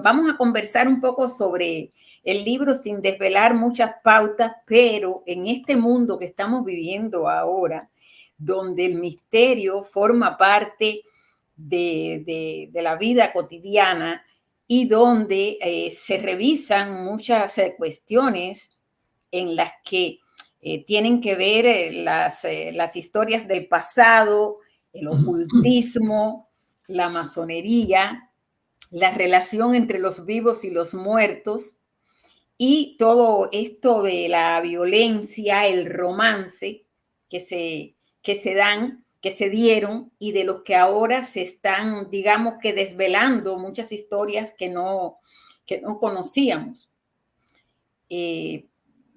vamos a conversar un poco sobre el libro sin desvelar muchas pautas, pero en este mundo que estamos viviendo ahora, donde el misterio forma parte de la vida cotidiana y donde se revisan muchas cuestiones en las que tienen que ver las historias del pasado, el ocultismo, la masonería, la relación entre los vivos y los muertos y todo esto de la violencia, el romance que se dieron y de los que ahora se están, digamos que desvelando muchas historias que no conocíamos.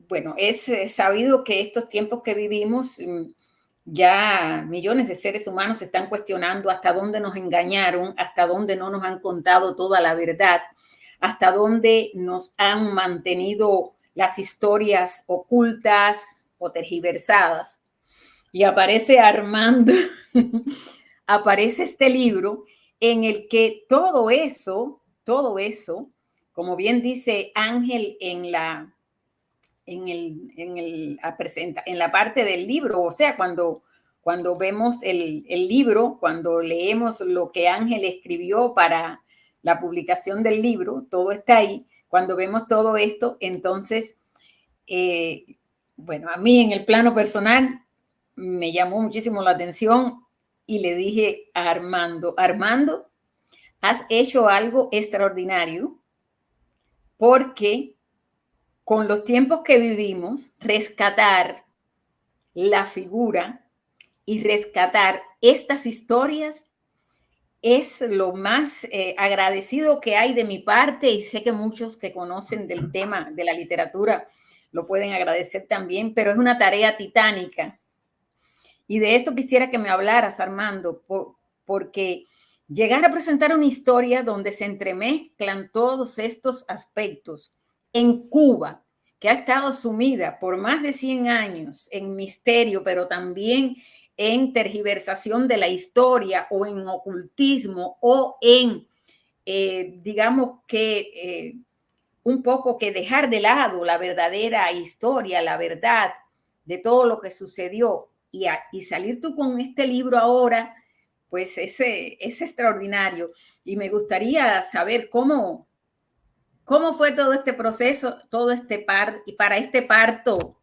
Bueno, es sabido que estos tiempos que vivimos, ya millones de seres humanos se están cuestionando hasta dónde nos engañaron, hasta dónde no nos han contado toda la verdad, hasta dónde nos han mantenido las historias ocultas o tergiversadas. Y aparece Armando, aparece este libro en el que todo eso, como bien dice Ángel en la parte del libro, o sea, cuando vemos el libro, cuando leemos lo que Ángel escribió para la publicación del libro, todo está ahí. Cuando vemos todo esto, entonces, bueno, a mí en el plano personal me llamó muchísimo la atención y le dije a Armando, has hecho algo extraordinario porque con los tiempos que vivimos, rescatar la figura y rescatar estas historias es lo más agradecido que hay de mi parte, y sé que muchos que conocen del tema de la literatura lo pueden agradecer también, pero es una tarea titánica. Y de eso quisiera que me hablaras, Armando, porque llegar a presentar una historia donde se entremezclan todos estos aspectos en Cuba, que ha estado sumida por más de 100 años en misterio, pero también en tergiversación de la historia o en ocultismo o en, digamos que, un poco que dejar de lado la verdadera historia, la verdad de todo lo que sucedió y salir tú con este libro ahora, pues es extraordinario. Y me gustaría saber cómo fue todo este proceso, y para este parto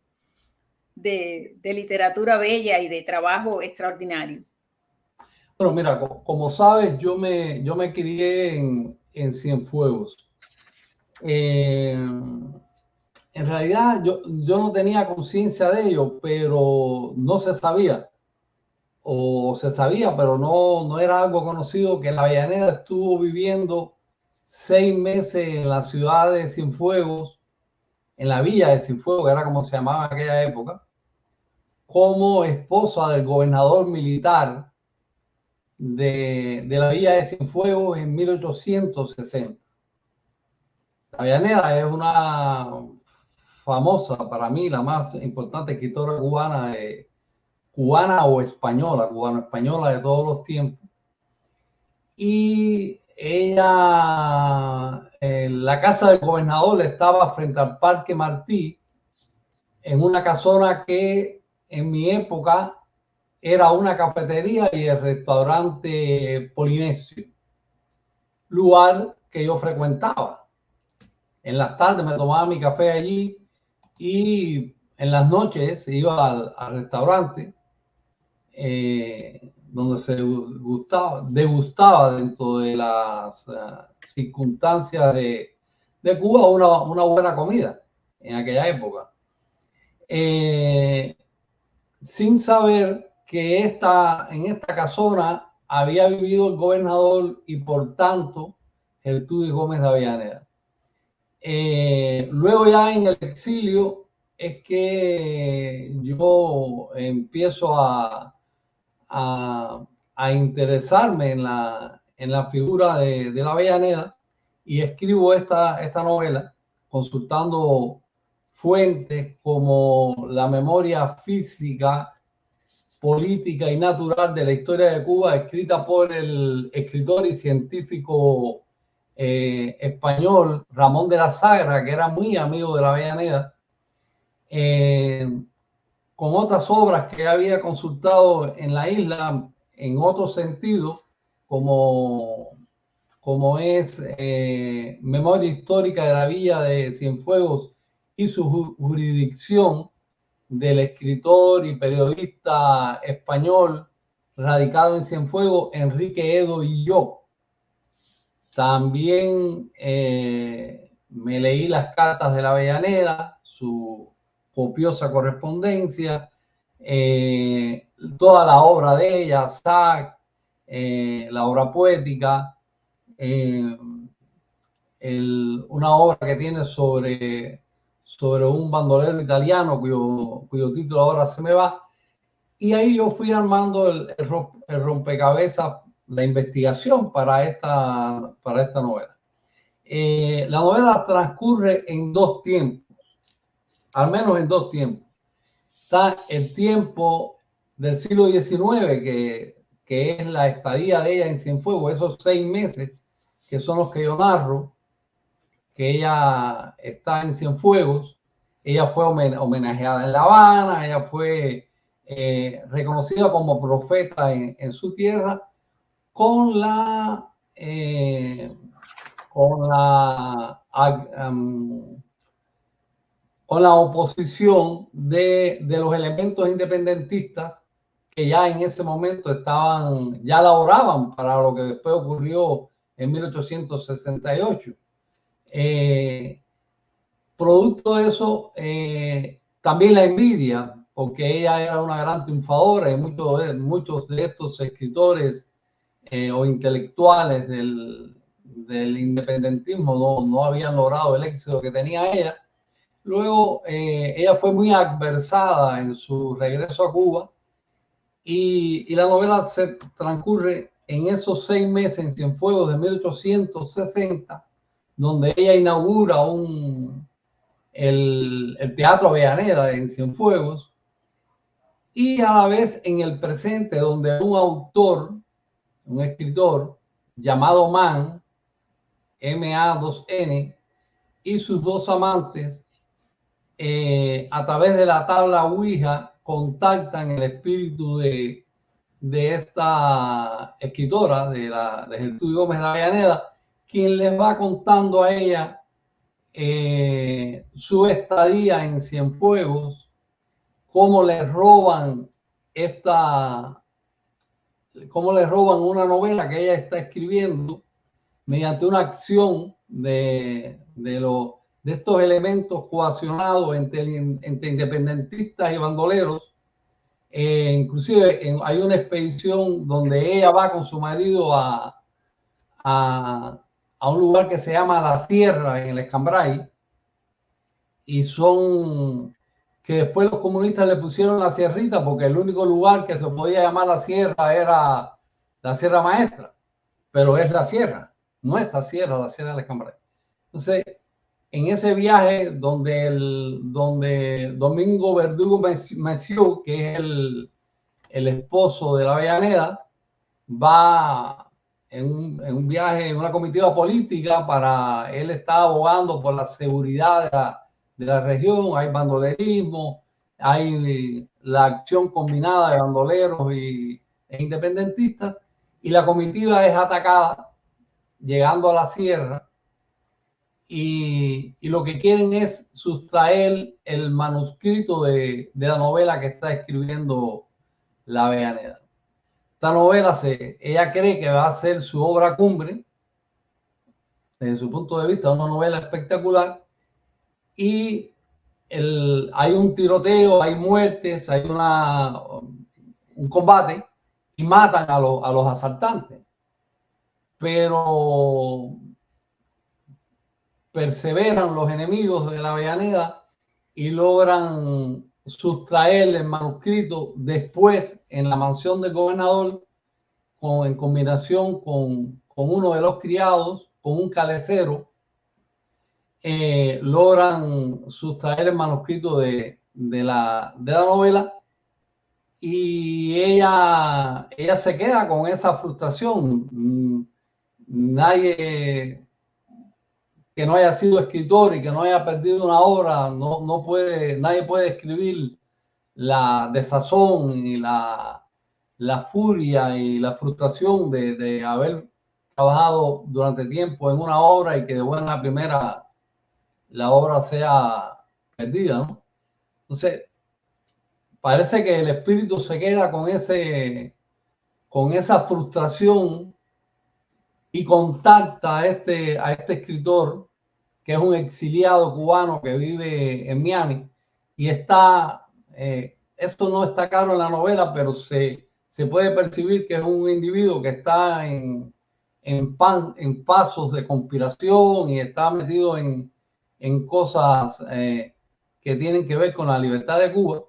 de literatura bella y de trabajo extraordinario. Bueno, mira, como sabes, yo me crié en Cienfuegos. En realidad yo no tenía conciencia de ello, pero no se sabía. O se sabía, pero no era algo conocido, que la Avellaneda estuvo viviendo 6 meses en la ciudad de Cienfuegos, en la villa de Cienfuegos, que era como se llamaba en aquella época, como esposa del gobernador militar de la villa de Cienfuegos en 1860. La Avellaneda es una famosa, para mí, la más importante escritora cubana, cubana o española, cubano-española de todos los tiempos. Y ella, la casa del gobernador estaba frente al Parque Martí, en una casona que en mi época era una cafetería y el restaurante Polinesio, lugar que yo frecuentaba. En las tardes me tomaba mi café allí y en las noches iba al restaurante donde se degustaba dentro de las circunstancias de Cuba una buena comida en aquella época. Sin saber que en esta casona había vivido el gobernador y por tanto Gertrudis Gómez de Avellaneda. Luego ya en el exilio es que yo empiezo a interesarme en la figura de la Avellaneda y escribo esta novela consultando fuentes como la memoria física, política y natural de la historia de Cuba, escrita por el escritor y científico español, Ramón de la Sagra, que era muy amigo de la Avellaneda, con otras obras que había consultado en la isla en otro sentido, como es Memoria Histórica de la Villa de Cienfuegos y su jurisdicción, del escritor y periodista español radicado en Cienfuegos, Enrique Edo y yo. También me leí las cartas de la Avellaneda, su copiosa correspondencia, toda la obra de ella, Sac, la obra poética, una obra que tiene sobre un bandolero italiano cuyo título ahora se me va. Y ahí yo fui armando el rompecabezas, la investigación para esta novela. La novela transcurre en dos tiempos, al menos en dos tiempos. Está el tiempo del siglo XIX, que es la estadía de ella en Cienfuegos, esos 6 meses, que son los que yo narro, que ella está en Cienfuegos. Ella fue homenajeada en La Habana, ella fue reconocida como profeta en su tierra, con la oposición de los elementos independentistas que ya en ese momento ya laboraban para lo que después ocurrió en 1868. Producto de eso, también la envidia, porque ella era una gran triunfadora y muchos de estos escritores o intelectuales del independentismo no habían logrado el éxito que tenía ella. Luego, ella fue muy adversada en su regreso a Cuba y la novela se transcurre en esos 6 meses en Cienfuegos de 1860, donde ella inaugura el Teatro Avellaneda en Cienfuegos, y a la vez en el presente, donde un escritor llamado Mann, M-A-2-N, y sus dos amantes, a través de la tabla Ouija, contactan el espíritu de esta escritora, de Gertrudis Gómez de Avellaneda, quien les va contando a ella su estadía en Cienfuegos, cómo le roban una novela que ella está escribiendo mediante una acción de estos elementos coaccionados entre independentistas y bandoleros. Inclusive hay una expedición donde ella va con su marido a un lugar que se llama La Sierra, en el Escambray, y que después los comunistas le pusieron La Sierrita porque el único lugar que se podía llamar La Sierra era la Sierra Maestra, pero es La Sierra, no es La Sierra del Escambray. Entonces, en ese viaje donde Domingo Verdugo Messió, que es el esposo de la Avellaneda, va en un viaje, en una comitiva política él está abogando por la seguridad de la región. Hay bandolerismo, hay la acción combinada de bandoleros e independentistas, y la comitiva es atacada llegando a la sierra, y lo que quieren es sustraer el manuscrito de la novela que está escribiendo la Avellaneda. Esta novela ella cree que va a ser su obra cumbre, desde su punto de vista, una novela espectacular, y hay un tiroteo, hay muertes, hay un combate, y matan a los asaltantes. Pero perseveran los enemigos de la Avellaneda y logran sustraer el manuscrito después en la mansión del gobernador, en combinación con uno de los criados, con un calecero. Logran sustraer el manuscrito de la novela, y ella se queda con esa frustración. Nadie que no haya sido escritor y que no haya perdido una obra, nadie puede escribir la desazón y la furia y la frustración de haber trabajado durante tiempo en una obra y que de buena primera la obra sea perdida, ¿no? Entonces, parece que el espíritu se queda con esa frustración y contacta a este escritor, que es un exiliado cubano que vive en Miami, y esto no está claro en la novela, pero se puede percibir que es un individuo que está en pasos de conspiración y está metido en cosas que tienen que ver con la libertad de Cuba.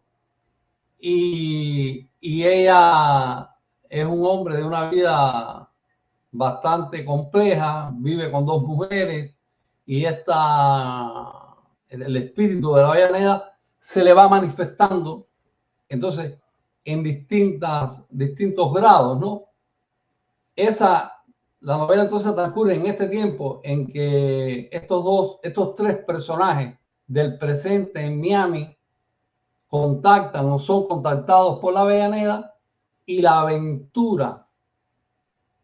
Y ella es un hombre de una vida bastante compleja, vive con 2 mujeres y el espíritu de la Avellaneda se le va manifestando, entonces, en distintos grados, ¿no? La novela entonces transcurre en este tiempo en que estos 3 personajes del presente en Miami contactan o son contactados por la Avellaneda, y la aventura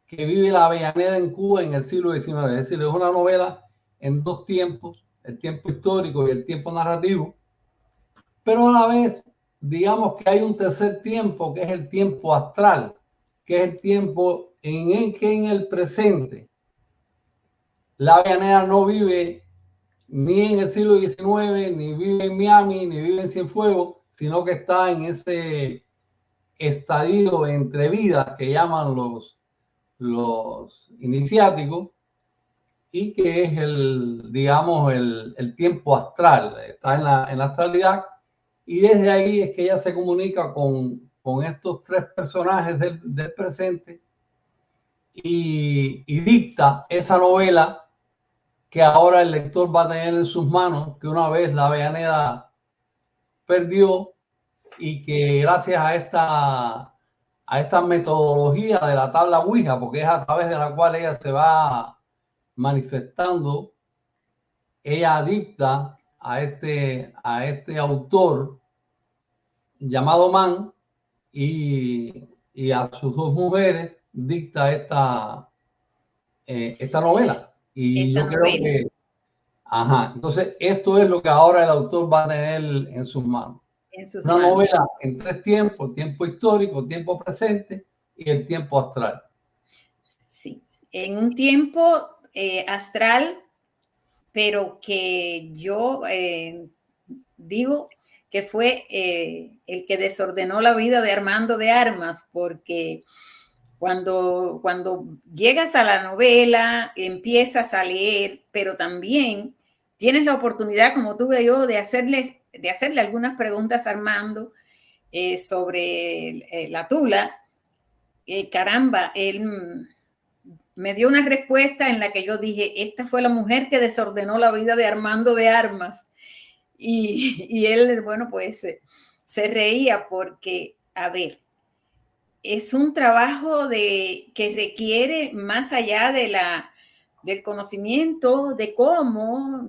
que vive la Avellaneda en Cuba en el siglo XIX. Es decir, es una novela en 2 tiempos, el tiempo histórico y el tiempo narrativo, pero a la vez, digamos que hay un tercer tiempo, que es el tiempo astral, que es el tiempo en el que en el presente la Avellaneda no vive ni en el siglo XIX, ni vive en Miami, ni vive en Cienfuegos, sino que está en ese estadio entre vidas que llaman los iniciáticos, y que es digamos, el tiempo astral, está en la astralidad, y desde ahí es que ella se comunica con estos 3 personajes del presente y dicta esa novela que ahora el lector va a tener en sus manos, que una vez la Avellaneda perdió, y que gracias a esta metodología de la tabla Ouija, porque es a través de la cual ella se va manifestando, ella dicta a este autor llamado Mann, y a sus 2 mujeres dicta esta novela. Y Esta yo creo novela. que, entonces esto es lo que ahora el autor va a tener en sus manos. En sus Una manos. novela en 3 tiempos: tiempo histórico, tiempo presente y el tiempo astral. Sí, en un tiempo astral, pero que yo digo que fue el que desordenó la vida de Armando de Armas, porque cuando llegas a la novela, empiezas a leer, pero también tienes la oportunidad, como tuve yo, de hacerle algunas preguntas a Armando sobre la tula. Caramba, él me dio una respuesta en la que yo dije, esta fue la mujer que desordenó la vida de Armando de Armas. Y él, bueno, pues se reía porque, a ver, es un trabajo que requiere más allá del conocimiento de cómo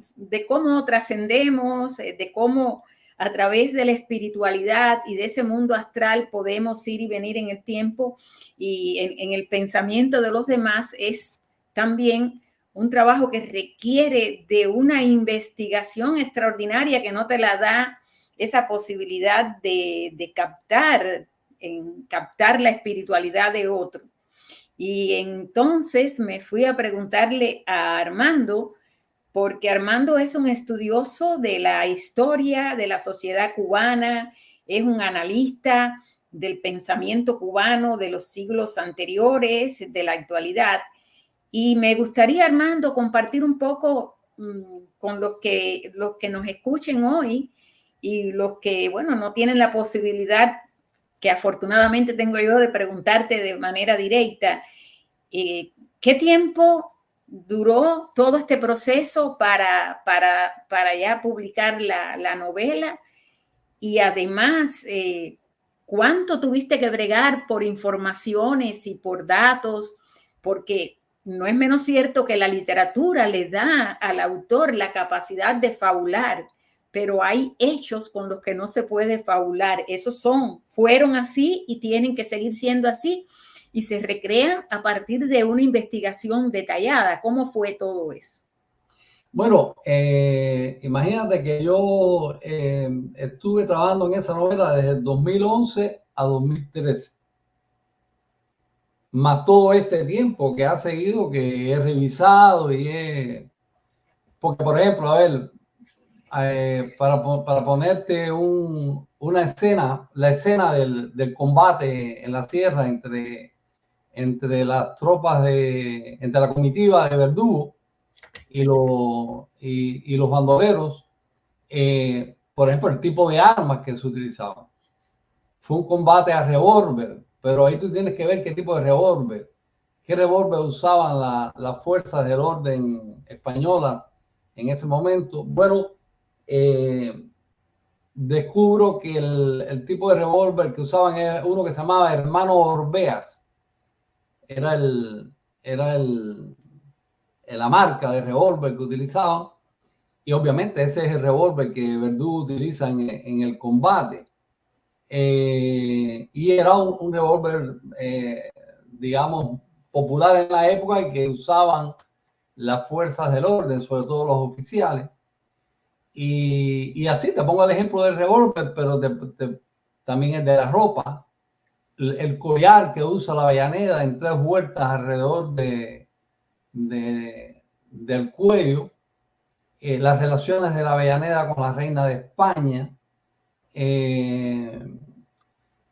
trascendemos, de cómo a través de la espiritualidad y de ese mundo astral podemos ir y venir en el tiempo y en el pensamiento de los demás. Es también un trabajo que requiere de una investigación extraordinaria que no te la da esa posibilidad de captar la espiritualidad de otro. Y entonces me fui a preguntarle a Armando, porque Armando es un estudioso de la historia de la sociedad cubana, es un analista del pensamiento cubano de los siglos anteriores, de la actualidad. Y me gustaría, Armando, compartir un poco con los que nos escuchen hoy y los que, bueno, no tienen la posibilidad que afortunadamente tengo yo de preguntarte de manera directa. ¿Qué tiempo duró todo este proceso para ya publicar la novela? Y además, ¿cuánto tuviste que bregar por informaciones y por datos? Porque no es menos cierto que la literatura le da al autor la capacidad de fabular, pero hay hechos con los que no se puede fabular. Esos fueron así y tienen que seguir siendo así y se recrean a partir de una investigación detallada. ¿Cómo fue todo eso? Bueno, imagínate que yo estuve trabajando en esa novela desde el 2011 a 2013. Más todo este tiempo que ha seguido, que he revisado y he... Porque, por ejemplo, a ver, para ponerte una escena, la escena del combate en la sierra entre las tropas entre la comitiva de Verdugo y los bandoleros, por ejemplo, el tipo de armas que se utilizaban. Fue un combate a revólver, pero ahí tú tienes que ver qué tipo de revólver, qué revólver usaban las fuerzas del orden españolas en ese momento. Bueno, descubro que el tipo de revólver que usaban era uno que se llamaba Hermano Orbeas. Era la marca de revólver que utilizaban. Y obviamente ese es el revólver que Verdugo utiliza en el combate. Y era un revólver, digamos, popular en la época y que usaban las fuerzas del orden, sobre todo los oficiales. Y así te pongo el ejemplo del revólver, pero también el de la ropa. El collar que usa la Avellaneda en 3 vueltas alrededor del cuello. Las relaciones de la Avellaneda con la reina de España.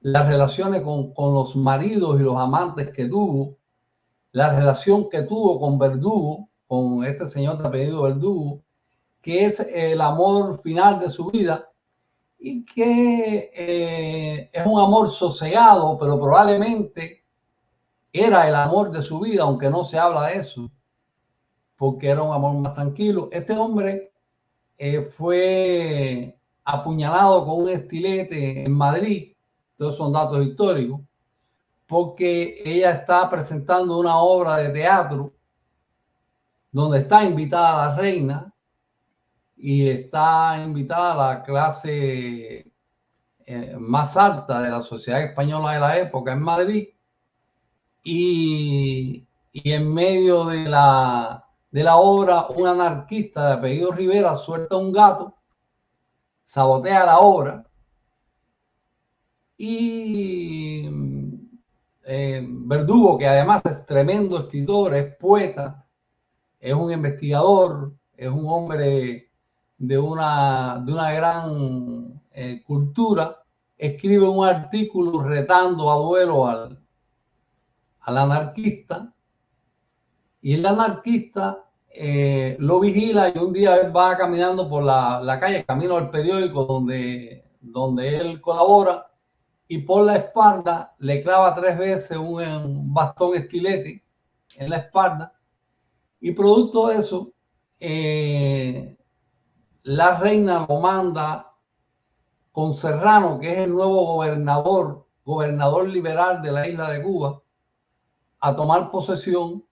Las relaciones con los maridos y los amantes que tuvo. La relación que tuvo con Verdugo, con este señor de apellido Verdugo, que es el amor final de su vida y que es un amor sosegado, pero probablemente era el amor de su vida, aunque no se habla de eso, porque era un amor más tranquilo. Este hombre fue apuñalado con un estilete en Madrid, todos son datos históricos, porque ella está presentando una obra de teatro donde está invitada la reina y está invitada la clase más alta de la sociedad española de la época en Madrid, y en medio de la obra un anarquista de apellido Rivera suelta un gato, sabotea la obra y Verdugo, que además es tremendo escritor, es poeta, es un investigador, es un hombre de una gran cultura, escribe un artículo retando a duelo al anarquista, y el anarquista lo vigila, y un día él va caminando por la calle, camino al periódico donde él colabora, y por la espalda le clava 3 veces un bastón estilete en la espalda, y producto de eso, la reina lo manda con Serrano, que es el nuevo gobernador liberal de la isla de Cuba, a tomar posesión,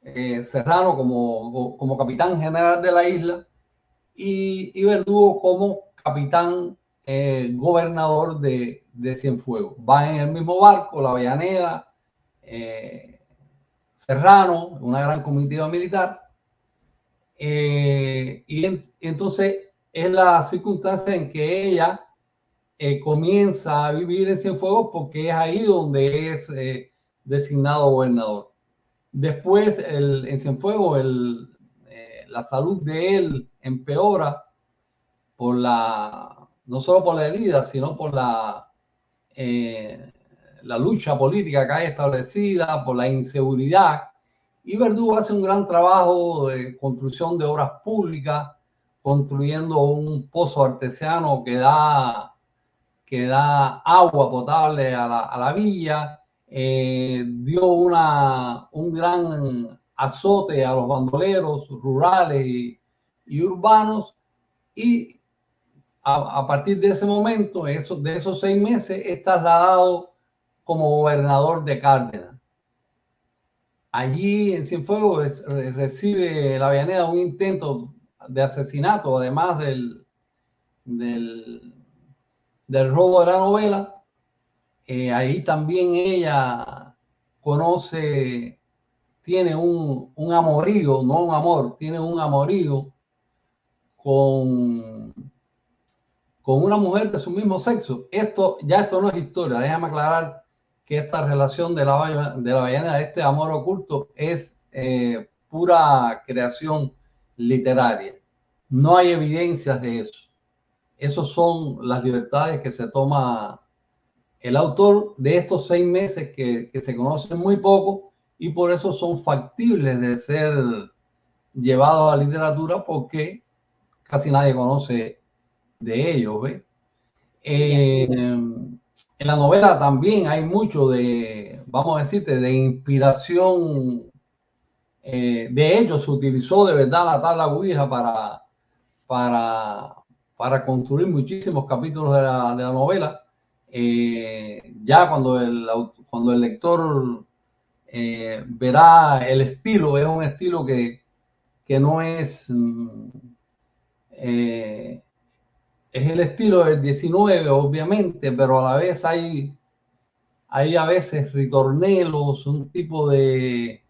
Serrano como capitán general de la isla y Verdugo como capitán gobernador de Cienfuegos. Van en el mismo barco, la Avellaneda, Serrano, una gran comitiva militar, y entonces es la circunstancia en que ella comienza a vivir en Cienfuegos, porque es ahí donde es designado gobernador. Después, en Cienfuegos, la salud de él empeora no solo por la herida, sino por la lucha política que hay establecida, por la inseguridad. Y Verdugo hace un gran trabajo de construcción de obras públicas, construyendo un pozo artesiano que da agua potable a la villa. Dio un gran azote a los bandoleros rurales y urbanos, y a partir de ese momento, de esos 6 meses, es trasladado como gobernador de Cárdenas. allí en Cienfuegos recibe la Avellaneda un intento de asesinato, además del robo de la novela. Ahí también ella conoce, tiene un amorío, no un amor, tiene un amorío con una mujer de su mismo sexo. Esto no es historia. Déjame aclarar que esta relación de la Avellaneda, este amor oculto, es pura creación literaria. No hay evidencias de eso. Esas son las libertades que se toma el autor de estos 6 meses que se conocen muy poco y por eso son factibles de ser llevados a la literatura, porque casi nadie conoce de ellos, ¿ves? En la novela también hay mucho de, vamos a decirte, de inspiración. De hecho, se utilizó de verdad la tabla Ouija para construir muchísimos capítulos de la novela. Ya cuando el lector verá el estilo, es un estilo que no es... es el estilo del 19, obviamente, pero a la vez hay a veces ritornelos, un tipo de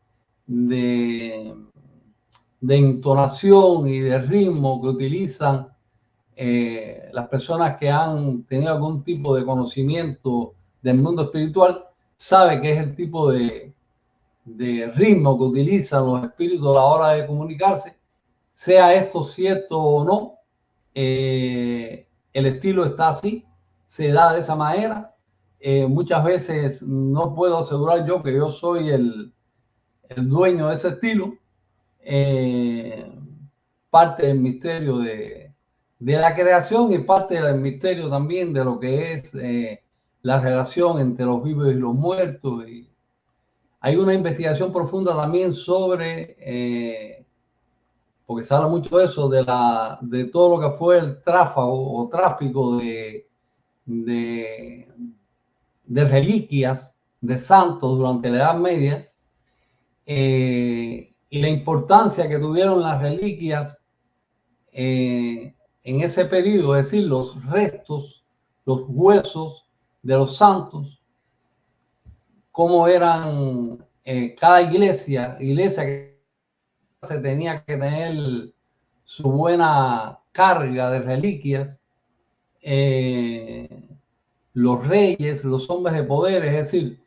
entonación y de ritmo que utilizan las personas que han tenido algún tipo de conocimiento del mundo espiritual, sabe que es el tipo de ritmo que utilizan los espíritus a la hora de comunicarse, sea esto cierto o no. El estilo está así, se da de esa manera. Muchas veces no puedo asegurar yo que yo soy el dueño de ese estilo. Parte del misterio de la creación y parte del misterio también de lo que es la relación entre los vivos y los muertos. Y hay una investigación profunda también sobre porque se habla mucho de eso, de todo lo que fue el tráfico de reliquias de santos durante la Edad Media, y la importancia que tuvieron las reliquias en ese periodo, es decir, los restos, los huesos de los santos, cómo eran cada iglesia que se tenía que tener su buena carga de reliquias, los reyes, los hombres de poder, es decir,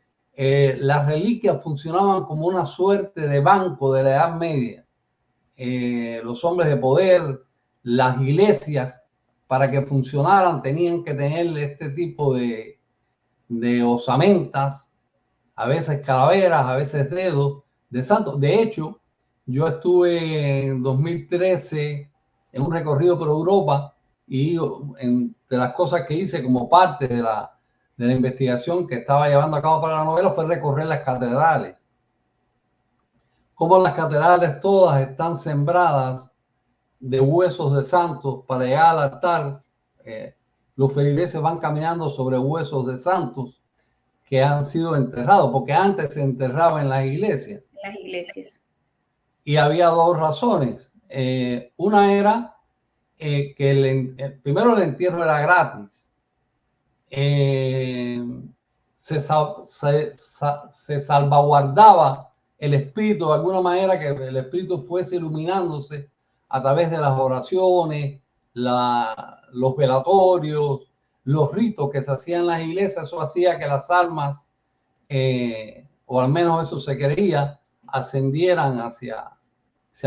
las reliquias funcionaban como una suerte de banco de la Edad Media. Los hombres de poder, las iglesias, para que funcionaran tenían que tener este tipo de osamentas, a veces calaveras, a veces dedos de santos. De hecho, yo estuve en 2013 en un recorrido por Europa y entre las cosas que hice como parte de la investigación que estaba llevando a cabo para la novela fue recorrer las catedrales. Como las catedrales todas están sembradas de huesos de santos para llegar al altar. Los feligreses van caminando sobre huesos de santos que han sido enterrados, porque antes se enterraba en las iglesias. Las iglesias. Y había dos razones. Una era que primero el entierro era gratis. Se salvaguardaba el espíritu de alguna manera, que el espíritu fuese iluminándose a través de las oraciones, los velatorios, los ritos que se hacían en las iglesias. Eso hacía que las almas, o al menos eso se creía, ascendieran hacia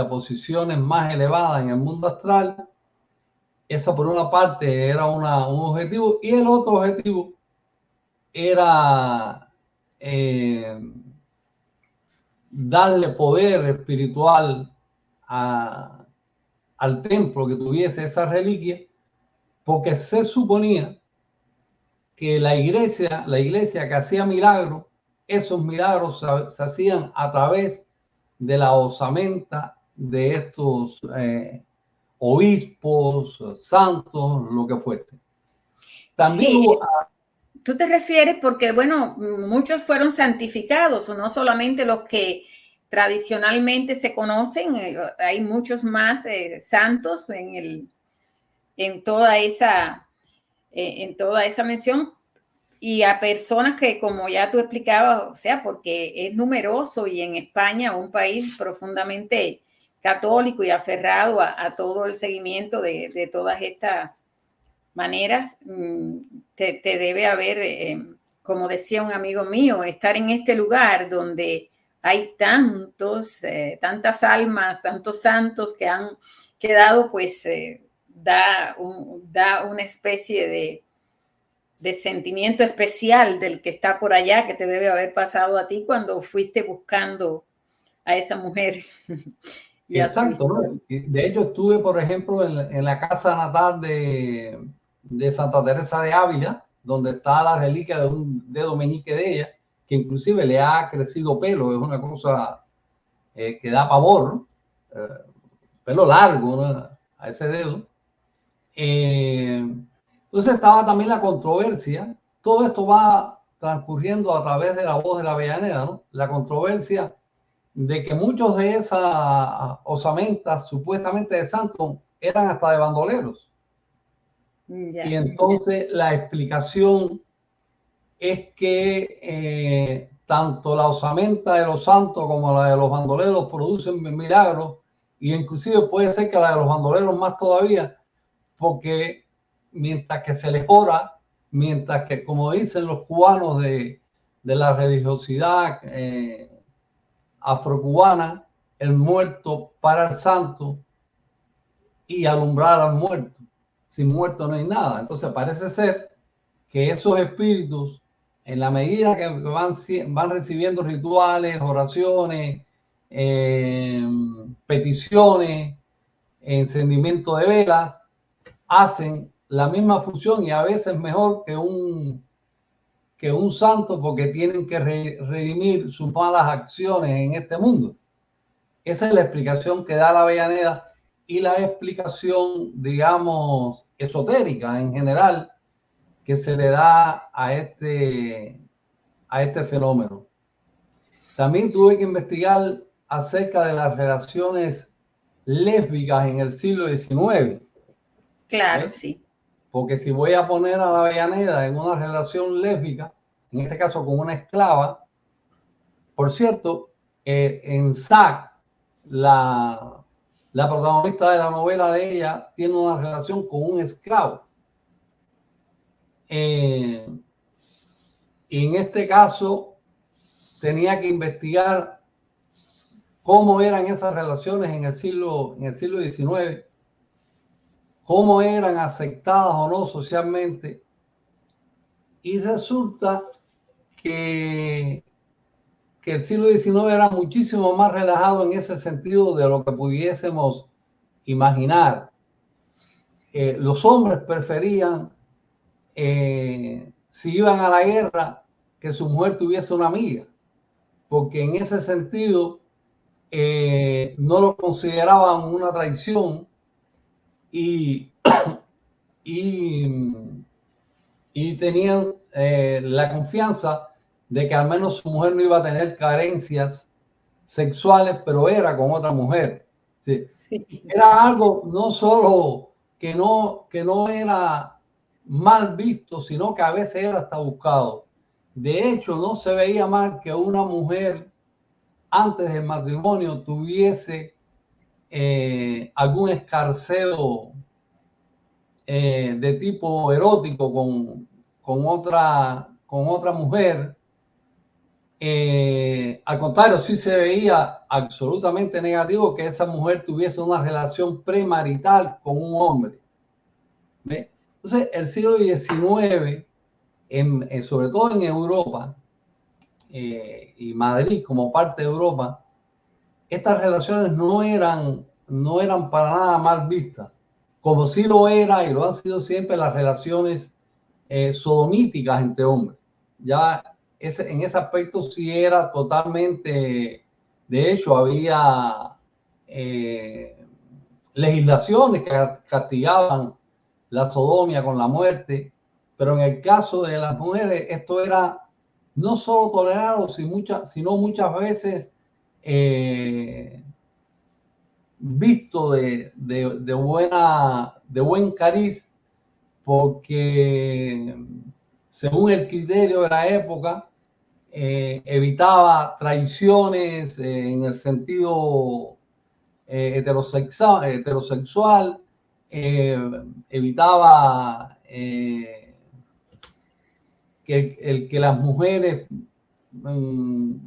posiciones más elevadas en el mundo astral. Esa por una parte era un objetivo, y el otro objetivo era darle poder espiritual al templo que tuviese esa reliquia, porque se suponía que la iglesia que hacía milagros, esos milagros se hacían a través de la osamenta de estos obispos, santos, lo que fuese. También sí, tú te refieres porque, bueno, muchos fueron santificados, no solamente los que tradicionalmente se conocen, hay muchos más santos en toda esa mención, y a personas que, como ya tú explicabas, o sea, porque es numeroso, y en España, un país profundamente católico y aferrado a todo el seguimiento de todas estas maneras, te debe haber, como decía un amigo mío, estar en este lugar donde hay tantas almas, tantos santos que han quedado, pues da una especie de sentimiento especial del que está por allá, que te debe haber pasado a ti cuando fuiste buscando a esa mujer. Y exacto, ¿no? De hecho, estuve, por ejemplo, en la casa natal de Santa Teresa de Ávila, donde está la reliquia de un dedo meñique de ella, que inclusive le ha crecido pelo, es una cosa que da pavor, ¿no? Pelo largo, ¿no? A ese dedo. Entonces estaba también la controversia. Todo esto va transcurriendo a través de la voz de la Avellaneda, ¿no? La controversia de que muchos de esas osamentas supuestamente de santos eran hasta de bandoleros. Y entonces la explicación es que tanto la osamenta de los santos como la de los bandoleros producen milagros, y inclusive puede ser que la de los bandoleros más todavía, porque mientras que se les ora, mientras que, como dicen los cubanos de la religiosidad afrocubana, el muerto para el santo y alumbrar al muerto. Sin muerto no hay nada. Entonces parece ser que esos espíritus, en la medida que van recibiendo rituales, oraciones, peticiones, encendimiento de velas, hacen la misma función, y a veces mejor que un santo, porque tienen que redimir sus malas acciones en este mundo. Esa es la explicación que da la Avellaneda, y la explicación, digamos, esotérica en general que se le da a este fenómeno. También tuve que investigar acerca de las relaciones lésbicas en el siglo XIX. Claro, sí. Porque si voy a poner a la Avellaneda en una relación lésbica, en este caso con una esclava, por cierto, en Sac, la protagonista de la novela de ella tiene una relación con un esclavo. Y en este caso tenía que investigar cómo eran esas relaciones en el siglo XIX, cómo eran aceptadas o no socialmente, y resulta que el siglo XIX era muchísimo más relajado en ese sentido de lo que pudiésemos imaginar. Los hombres preferían, si iban a la guerra, que su mujer tuviese una amiga, porque en ese sentido no lo consideraban una traición, y tenían la confianza de que al menos su mujer no iba a tener carencias sexuales, pero era con otra mujer. Sí. Sí. Era algo no solo que no era mal visto, sino que a veces era hasta buscado. De hecho, no se veía mal que una mujer antes del matrimonio tuviese algún escarceo de tipo erótico con otra mujer. Al contrario, sí se veía absolutamente negativo que esa mujer tuviese una relación premarital con un hombre. ¿Ve? Entonces, el siglo XIX, sobre todo en Europa, y Madrid como parte de Europa, estas relaciones no eran para nada mal vistas, como sí lo era y lo han sido siempre las relaciones sodomíticas entre hombres. Ya en ese aspecto sí era totalmente, de hecho había legislaciones que castigaban la sodomía con la muerte, pero en el caso de las mujeres esto era no solo tolerado, sino muchas veces visto de buen cariz, porque según el criterio de la época, evitaba traiciones en el sentido heterosexual, evitaba que las mujeres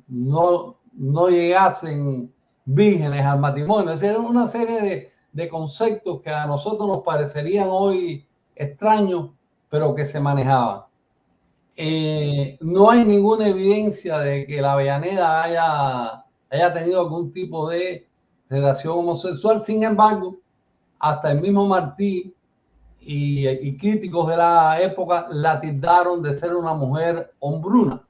no llegasen vírgenes al matrimonio. Es decir, una serie de conceptos que a nosotros nos parecerían hoy extraños, pero que se manejaban. No hay ninguna evidencia de que la Avellaneda haya tenido algún tipo de relación homosexual. Sin embargo, hasta el mismo Martí y críticos de la época la tildaron de ser una mujer hombruna,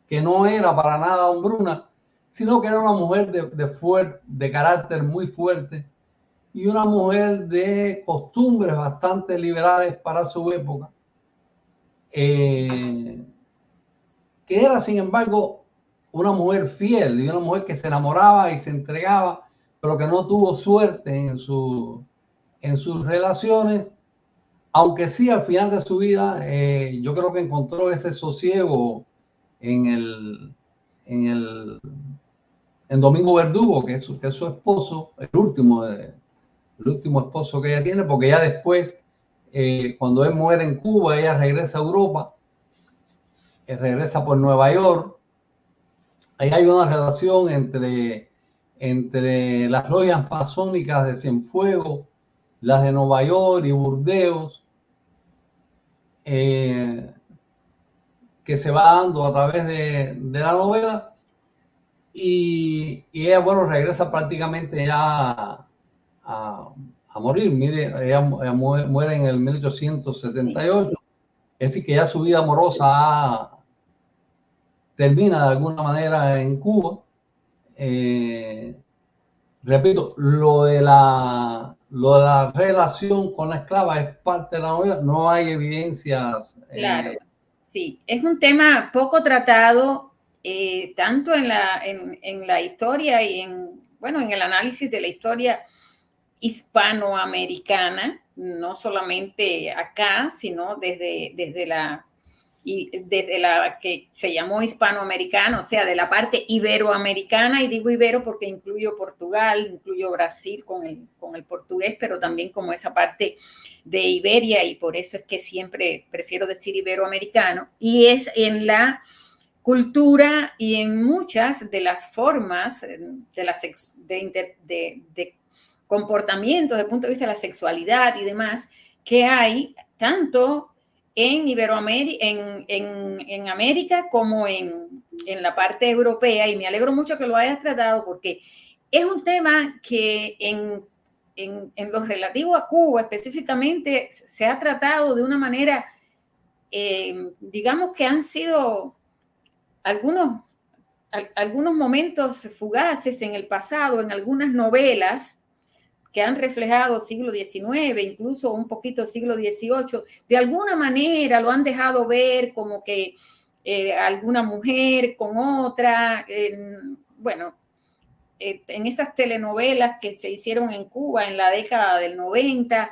que no era para nada hombruna, sino que era una mujer de carácter muy fuerte y una mujer de costumbres bastante liberales para su época, que era, sin embargo, una mujer fiel y una mujer que se enamoraba y se entregaba, pero que no tuvo suerte en sus relaciones, aunque sí al final de su vida yo creo que encontró ese sosiego en Domingo Verdugo, que es su esposo, el último esposo que ella tiene, porque ya después, cuando él muere en Cuba, ella regresa a Europa, regresa por Nueva York. Ahí hay una relación entre las logias masónicas de Cienfuegos, las de Nueva York y Burdeos, que se va dando a través de la novela, y ella, bueno, regresa prácticamente ya a morir. Mire, ella muere en el 1878, sí. Es decir, que ya su vida amorosa termina de alguna manera en Cuba. Repito, lo de la relación con la esclava es parte de la novela, no hay evidencias. Claro, sí, es un tema poco tratado, tanto en la historia y en el análisis de la historia hispanoamericana, no solamente acá, sino desde la que se llamó hispanoamericana, o sea, de la parte iberoamericana, y digo ibero porque incluyo Portugal, incluyo Brasil con el portugués, pero también como esa parte de Iberia, y por eso es que siempre prefiero decir iberoamericano, y es en la cultura y en muchas de las formas de comportamientos desde el punto de vista de la sexualidad y demás que hay tanto en Iberoamérica, en América, como en la parte europea, y me alegro mucho que lo hayas tratado porque es un tema que en lo relativo a Cuba específicamente se ha tratado de una manera, digamos que han sido algunos momentos fugaces en el pasado, en algunas novelas que han reflejado siglo XIX, incluso un poquito siglo XVIII, de alguna manera lo han dejado ver como que alguna mujer con otra, en esas telenovelas que se hicieron en Cuba en la década del 90,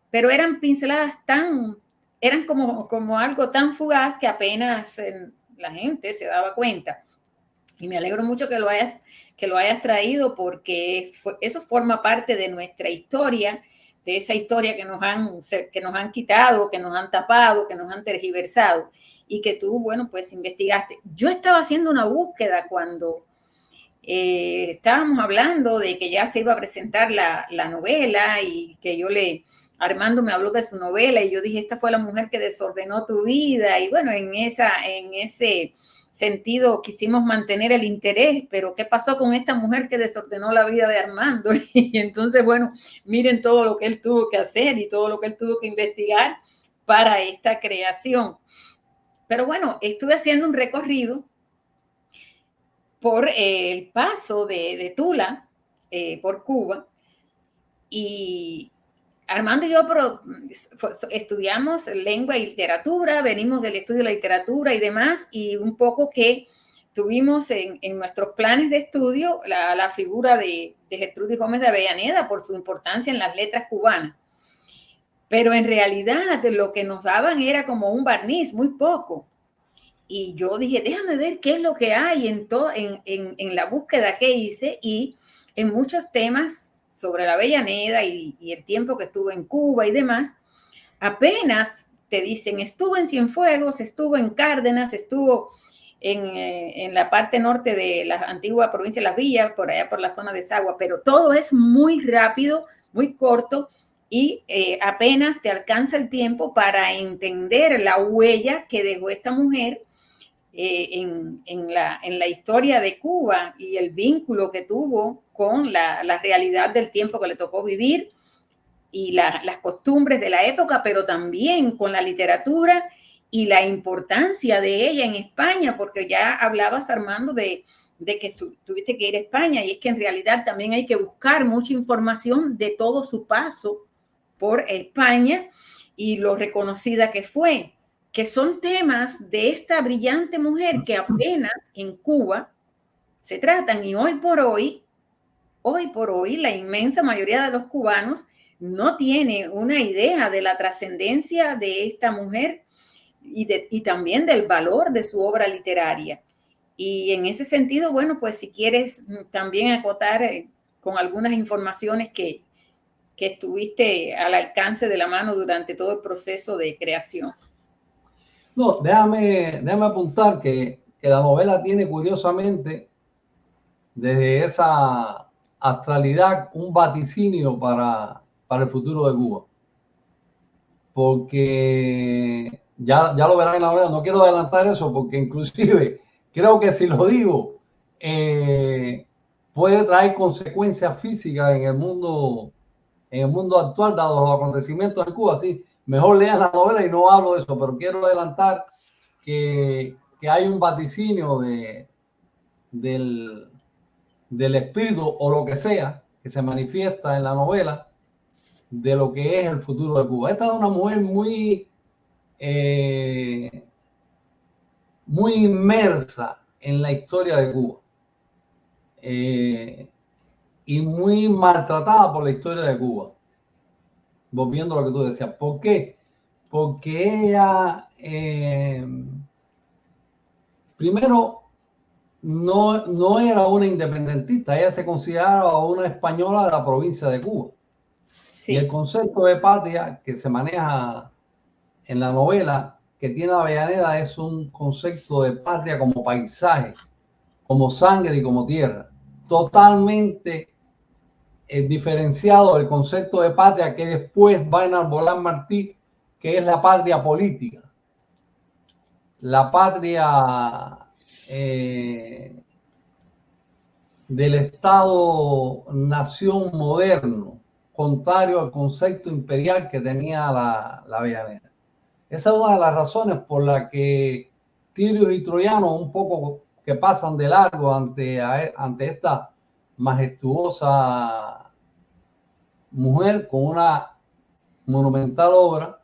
pero eran pinceladas eran como algo tan fugaz que apenas la gente se daba cuenta. Y me alegro mucho que lo hayas traído, porque eso forma parte de nuestra historia, de esa historia que nos han quitado, que nos han tapado, que nos han tergiversado, y que tú, bueno, pues investigaste. Yo estaba haciendo una búsqueda cuando estábamos hablando de que ya se iba a presentar la novela, y que Armando me habló de su novela, y yo dije, esta fue la mujer que desordenó tu vida, y bueno, en ese sentido quisimos mantener el interés, pero ¿qué pasó con esta mujer que desordenó la vida de Armando? Y entonces, bueno, miren todo lo que él tuvo que hacer y todo lo que él tuvo que investigar para esta creación. Pero bueno, estuve haciendo un recorrido por el paso de Tula por Cuba, y Armando y yo estudiamos lengua y literatura, venimos del estudio de la literatura y demás, y un poco que tuvimos en nuestros planes de estudio la figura de Gertrudis Gómez de Avellaneda por su importancia en las letras cubanas. Pero en realidad lo que nos daban era como un barniz, muy poco. Y yo dije, déjame ver qué es lo que hay en la búsqueda que hice, y en muchos temas sobre la Avellaneda y el tiempo que estuvo en Cuba y demás, apenas te dicen, estuvo en Cienfuegos, estuvo en Cárdenas, estuvo en la parte norte de la antigua provincia de Las Villas, por allá por la zona de Sagua, pero todo es muy rápido, muy corto, y apenas te alcanza el tiempo para entender la huella que dejó esta mujer en la historia de Cuba y el vínculo que tuvo con la realidad del tiempo que le tocó vivir y las costumbres de la época, pero también con la literatura y la importancia de ella en España, porque ya hablabas, Armando, de que tuviste que ir a España, y es que en realidad también hay que buscar mucha información de todo su paso por España y lo reconocida que fue, que son temas de esta brillante mujer que apenas en Cuba se tratan, y hoy por hoy, la inmensa mayoría de los cubanos no tiene una idea de la trascendencia de esta mujer y también del valor de su obra literaria. Y en ese sentido, bueno, pues si quieres también acotar con algunas informaciones que estuviste al alcance de la mano durante todo el proceso de creación. No, déjame apuntar que la novela tiene curiosamente desde esa astralidad un vaticinio para el futuro de Cuba. Porque ya lo verán en la novela, no quiero adelantar eso porque inclusive creo que si lo digo puede traer consecuencias físicas en el mundo actual, dado los acontecimientos en Cuba. Así, mejor lean la novela y no hablo de eso, pero quiero adelantar que hay un vaticinio del espíritu o lo que sea que se manifiesta en la novela de lo que es el futuro de Cuba. Esta es una mujer muy inmersa en la historia de Cuba y muy maltratada por la historia de Cuba. Volviendo a lo que tú decías, ¿por qué? Porque ella primero no era una independentista, ella se consideraba una española de la provincia de Cuba. Sí. Y el concepto de patria que se maneja en la novela que tiene Avellaneda es un concepto de patria como paisaje, como sangre y como tierra, totalmente diferenciado del concepto de patria que después va a enarbolar Martí, que es la patria política, la patria del Estado-nación moderno, contrario al concepto imperial que tenía la Avellaneda. Esa es una de las razones por las que tirios y troyanos un poco que pasan de largo ante esta majestuosa mujer con una monumental obra,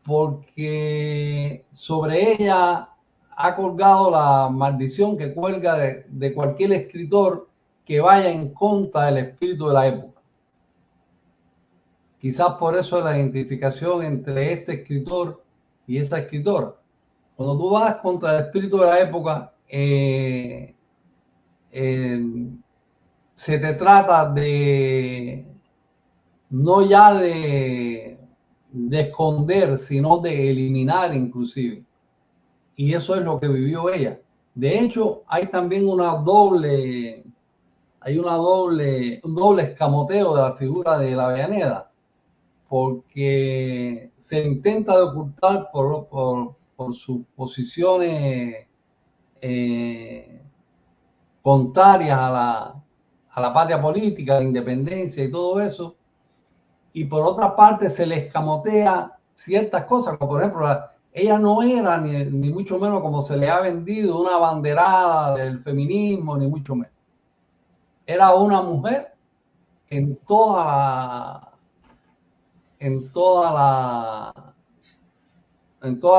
porque sobre ella ha colgado la maldición que cuelga de cualquier escritor que vaya en contra del espíritu de la época. Quizás por eso la identificación entre este escritor y esa escritora. Cuando tú vas contra el espíritu de la época, se te trata de no ya de esconder, sino de eliminar inclusive. Y eso es lo que vivió ella. De hecho, hay también un doble escamoteo de la figura de la Avellaneda, porque se intenta de ocultar por sus posiciones contrarias a la patria política, a la independencia y todo eso, y por otra parte se le escamotea ciertas cosas, como por ejemplo, ella no era ni mucho menos como se le ha vendido una abanderada del feminismo, ni mucho menos. Era una mujer en toda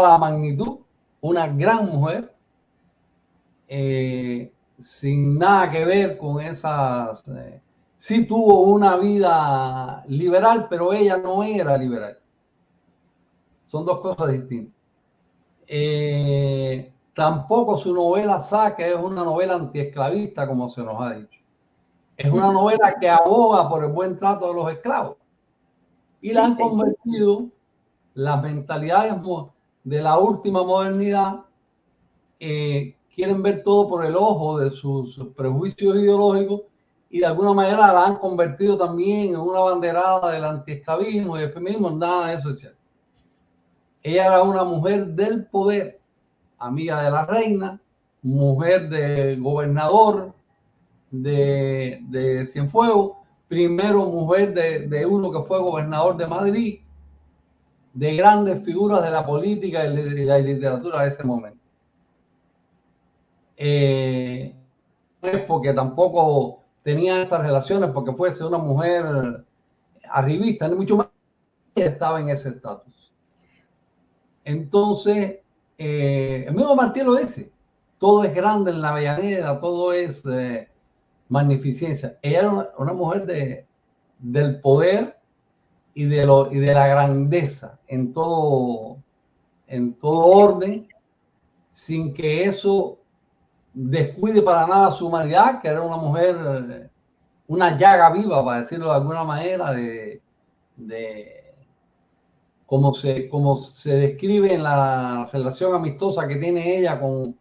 la magnitud, una gran mujer sin nada que ver con esas... sí tuvo una vida liberal, pero ella no era liberal. Son dos cosas distintas. Tampoco su novela Saque es una novela antiesclavista, como se nos ha dicho. Es una novela que aboga por el buen trato de los esclavos. Y la han convertido, las mentalidades de la última modernidad, quieren ver todo por el ojo de sus prejuicios ideológicos y de alguna manera la han convertido también en una banderada del antiesclavismo y del feminismo. Nada de eso es cierto. Ella era una mujer del poder, amiga de la reina, mujer de gobernador de Cienfuegos, primero mujer de uno que fue gobernador de Madrid, de grandes figuras de la política y de la literatura de ese momento. No es porque tampoco tenía estas relaciones porque fuese una mujer arribista, ni mucho más estaba en ese estatus. Entonces, el mismo Martín lo dice, todo es grande en la Avellaneda, todo es magnificencia. Ella era una mujer del poder y de la grandeza en todo orden, sin que eso descuide para nada su humanidad, que era una mujer, una llaga viva, para decirlo de alguna manera, como se describe en la relación amistosa que tiene ella con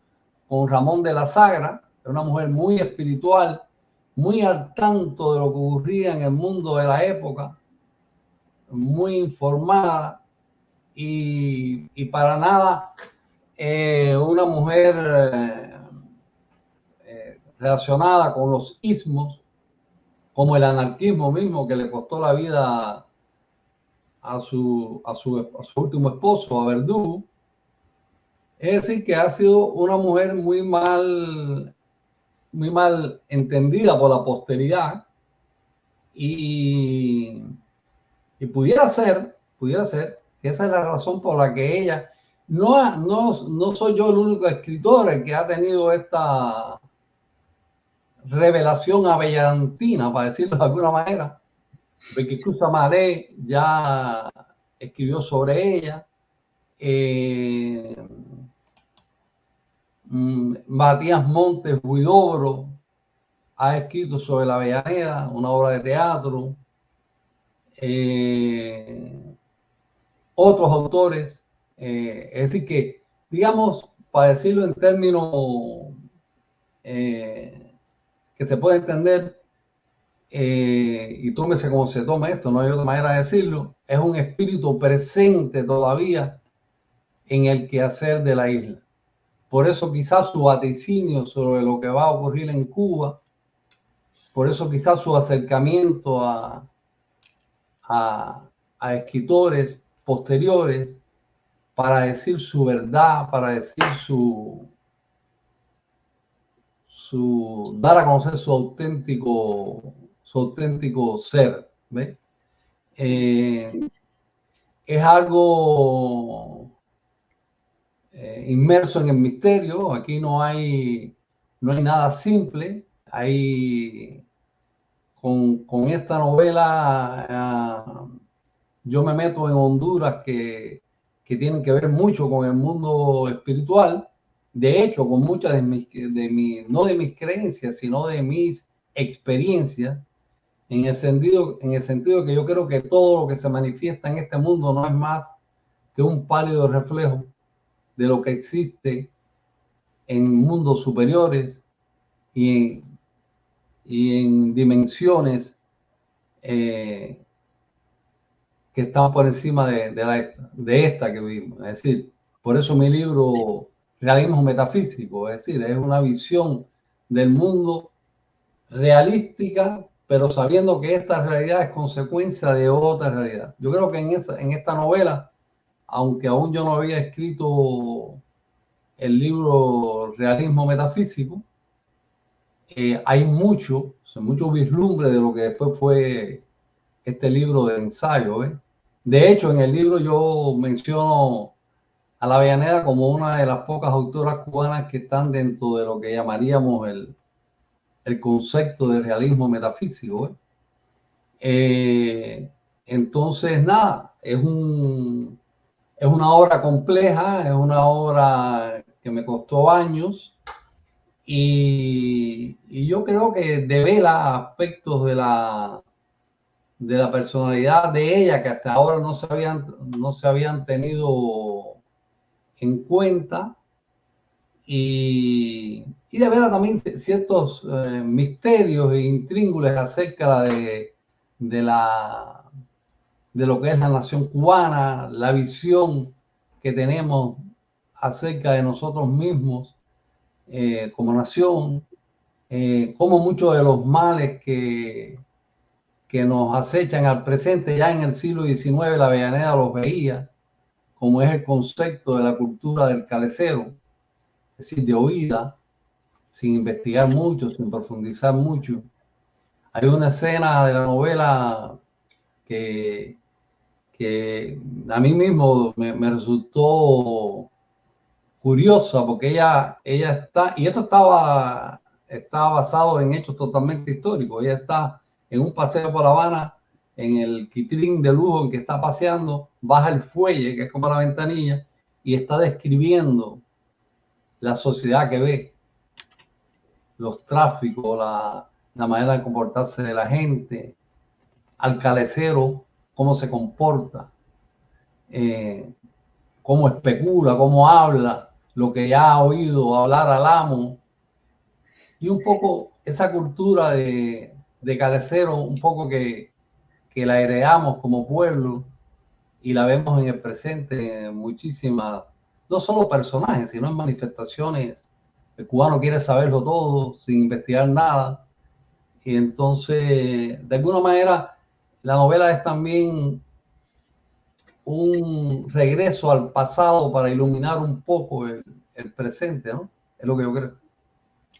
Ramón de la Sagra. Una mujer muy espiritual, muy al tanto de lo que ocurría en el mundo de la época, muy informada y para nada una mujer relacionada con los ismos, como el anarquismo mismo que le costó la vida a su último esposo, a Verdú. Es decir, que ha sido una mujer muy mal entendida por la posteridad y pudiera ser que esa es la razón por la que ella, no soy yo el único escritor que ha tenido esta revelación avellantina, para decirlo de alguna manera, porque Cruz Maré ya escribió sobre ella. Matías Montes Huidobro ha escrito sobre la Avellaneda, una obra de teatro. Otros autores, es decir que, digamos, para decirlo en términos que se puede entender, y tómese como se tome esto, no hay otra manera de decirlo, es un espíritu presente todavía en el quehacer de la isla. Por eso quizás su vaticinio sobre lo que va a ocurrir en Cuba, por eso quizás su acercamiento a escritores posteriores para decir su verdad, para decir dar a conocer su auténtico ser. ¿Ve? Es algo inmerso en el misterio. Aquí no hay nada simple. Con esta novela yo me meto en Honduras que tienen que ver mucho con el mundo espiritual. De hecho, con muchas no de mis creencias, sino de mis experiencias, en el sentido que yo creo que todo lo que se manifiesta en este mundo no es más que un pálido reflejo de lo que existe en mundos superiores y en dimensiones que están por encima de esta que vivimos. Es decir, por eso mi libro Realismo Metafísico, es decir, es una visión del mundo realística, pero sabiendo que esta realidad es consecuencia de otra realidad. Yo creo que en esta novela, aunque aún yo no había escrito el libro Realismo Metafísico, hay mucho vislumbre de lo que después fue este libro de ensayo. De hecho, en el libro yo menciono a la Avellaneda como una de las pocas autoras cubanas que están dentro de lo que llamaríamos el concepto de realismo metafísico, ¿eh? Entonces, nada, es una obra compleja, es una obra que me costó años y yo creo que devela aspectos de la personalidad de ella que hasta ahora no se habían tenido en cuenta y devela también ciertos misterios e intríngulis acerca de la de lo que es la nación cubana, la visión que tenemos acerca de nosotros mismos como nación, como muchos de los males que nos acechan al presente, ya en el siglo XIX la Avellaneda los veía, como es el concepto de la cultura del calecero, es decir, de oída, sin investigar mucho, sin profundizar mucho. Hay una escena de la novela que a mí mismo me resultó curiosa porque ella está, y esto estaba basado en hechos totalmente históricos. Ella está en un paseo por La Habana, en el quitrín de lujo en que está paseando, baja el fuelle, que es como la ventanilla, y está describiendo la sociedad que ve, los tráficos, la manera de comportarse de la gente, al calecero, cómo se comporta, cómo especula, cómo habla, lo que ya ha oído hablar al amo, y un poco esa cultura de calecero, un poco que la heredamos como pueblo y la vemos en el presente en muchísimas, no solo personajes, sino en manifestaciones. El cubano quiere saberlo todo sin investigar nada, y entonces, de alguna manera, la novela es también un regreso al pasado para iluminar un poco el presente, ¿no? Es lo que yo creo.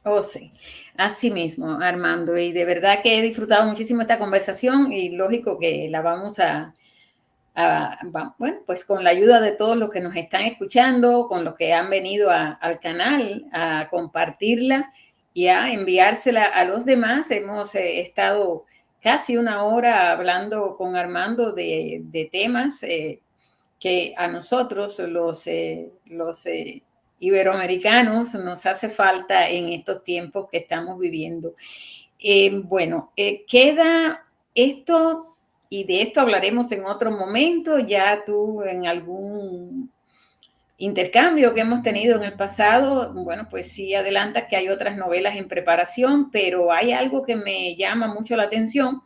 Oh, sí, así mismo, Armando. Y de verdad que he disfrutado muchísimo esta conversación y lógico que la vamos bueno, pues con la ayuda de todos los que nos están escuchando, con los que han venido al canal a compartirla y a enviársela a los demás. Hemos estado casi una hora hablando con Armando de temas que a nosotros, los iberoamericanos, nos hace falta en estos tiempos que estamos viviendo. Bueno, queda esto y de esto hablaremos en otro momento. Ya tú en algún intercambio que hemos tenido en el pasado, bueno, pues sí adelantas que hay otras novelas en preparación, pero hay algo que me llama mucho la atención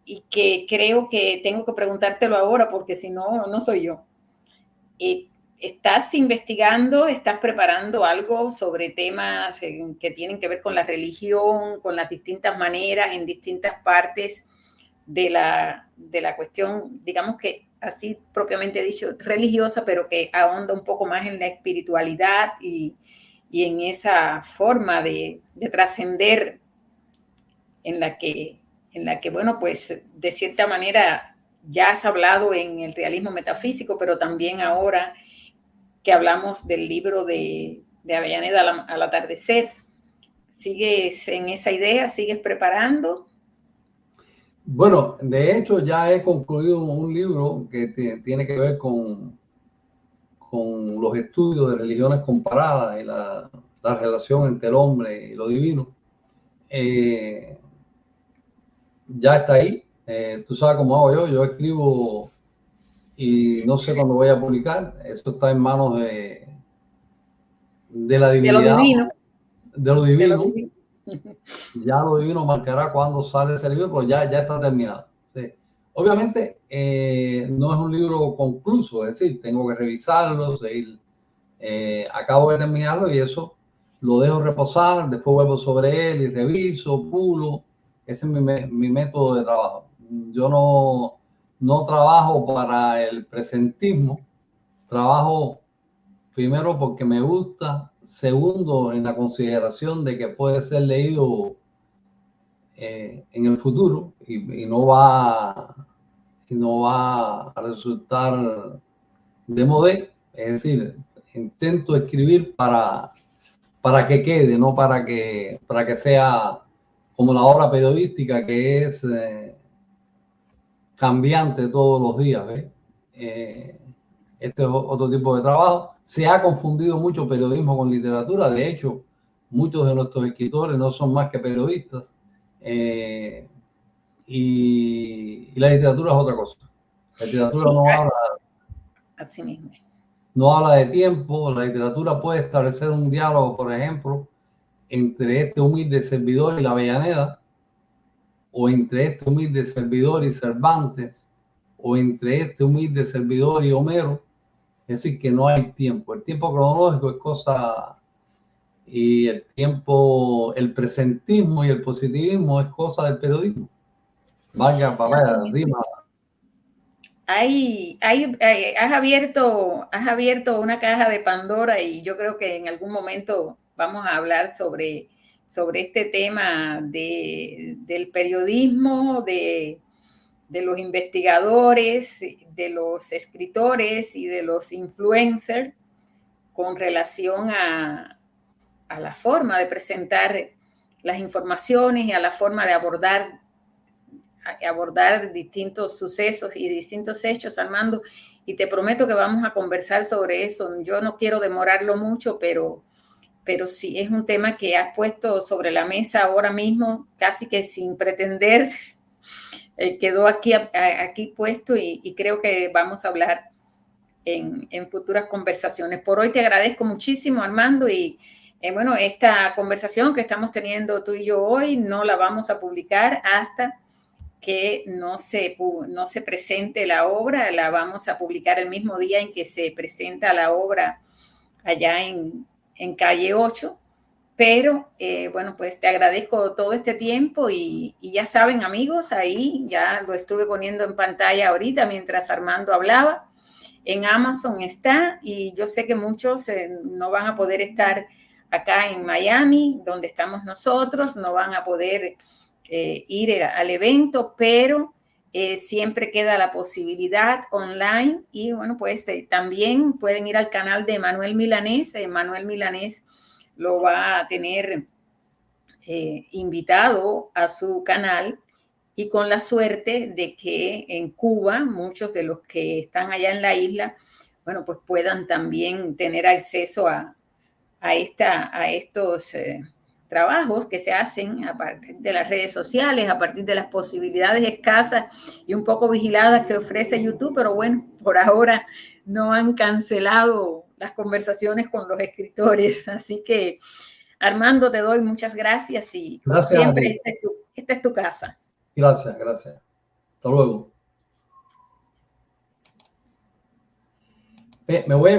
y que creo que tengo que preguntártelo ahora porque si no, no soy yo. ¿Estás investigando, estás preparando algo sobre temas que tienen que ver con la religión, con las distintas maneras en distintas partes de la cuestión, digamos que así propiamente dicho, religiosa, pero que ahonda un poco más en la espiritualidad y en esa forma de trascender en la que, bueno, pues de cierta manera ya has hablado en el realismo metafísico, pero también ahora que hablamos del libro de Avellaneda al atardecer. ¿Sigues en esa idea? ¿Sigues preparando? Bueno, de hecho ya he concluido un libro que tiene que ver con los estudios de religiones comparadas y la relación entre el hombre y lo divino. Ya está ahí. Tú sabes cómo hago yo. Yo escribo y no sé cuándo voy a publicar. Eso está en manos de la De lo divinidad, divino. de lo De lo divino. divino. Ya lo divino marcará cuándo sale ese libro, pero ya está terminado. Sí. Obviamente no es un libro concluso, es decir, tengo que revisarlo, seguir. Acabo de terminarlo y eso lo dejo reposar, después vuelvo sobre él y reviso, pulo. Ese es mi método de trabajo. Yo no trabajo para el presentismo, trabajo primero porque me gusta, segundo en la consideración de que puede ser leído en el futuro y no va a resultar de modé. Es decir, intento escribir para que quede, no para que sea como la obra periodística, que es cambiante todos los días, ¿ves? Este es otro tipo de trabajo. Se ha confundido mucho periodismo con literatura. De hecho, muchos de nuestros escritores no son más que periodistas. Y la literatura es otra cosa. La literatura Sí, no habla, así mismo. no habla de tiempo. La literatura puede establecer un diálogo, por ejemplo, entre este humilde servidor y la Avellaneda, o entre este humilde servidor y Cervantes, o entre este humilde servidor y Homero. Es decir, que no hay tiempo. El tiempo cronológico es cosa, y el tiempo, el presentismo y el positivismo es cosa del periodismo. Vaya, papá, rima. Has abierto una caja de Pandora y yo creo que en algún momento vamos a hablar sobre este tema del periodismo, de los investigadores, de los escritores y de los influencers con relación a la forma de presentar las informaciones y a la forma de abordar distintos sucesos y distintos hechos, Armando, y te prometo que vamos a conversar sobre eso. Yo no quiero demorarlo mucho, pero sí es un tema que has puesto sobre la mesa ahora mismo, casi que sin pretender, quedó aquí puesto y creo que vamos a hablar en futuras conversaciones. Por hoy te agradezco muchísimo, Armando, y bueno, esta conversación que estamos teniendo tú y yo hoy no la vamos a publicar hasta que no se presente la obra. La vamos a publicar el mismo día en que se presenta la obra allá en Calle 8. Pero, bueno, pues te agradezco todo este tiempo y ya saben, amigos, ahí ya lo estuve poniendo en pantalla ahorita mientras Armando hablaba. En Amazon está y yo sé que muchos no van a poder estar acá en Miami, donde estamos nosotros, no van a poder ir al evento, pero siempre queda la posibilidad online y bueno, pues también pueden ir al canal de Manuel Milanés. Manuel Milanés lo va a tener invitado a su canal y con la suerte de que en Cuba muchos de los que están allá en la isla, bueno, pues puedan también tener acceso a estos trabajos que se hacen a partir de las redes sociales, a partir de las posibilidades escasas y un poco vigiladas que ofrece YouTube, pero bueno, por ahora no han cancelado las conversaciones con los escritores. Así que, Armando, te doy muchas gracias y como Gracias a siempre, ti. esta es tu casa. Gracias, gracias. Hasta luego. Me voy a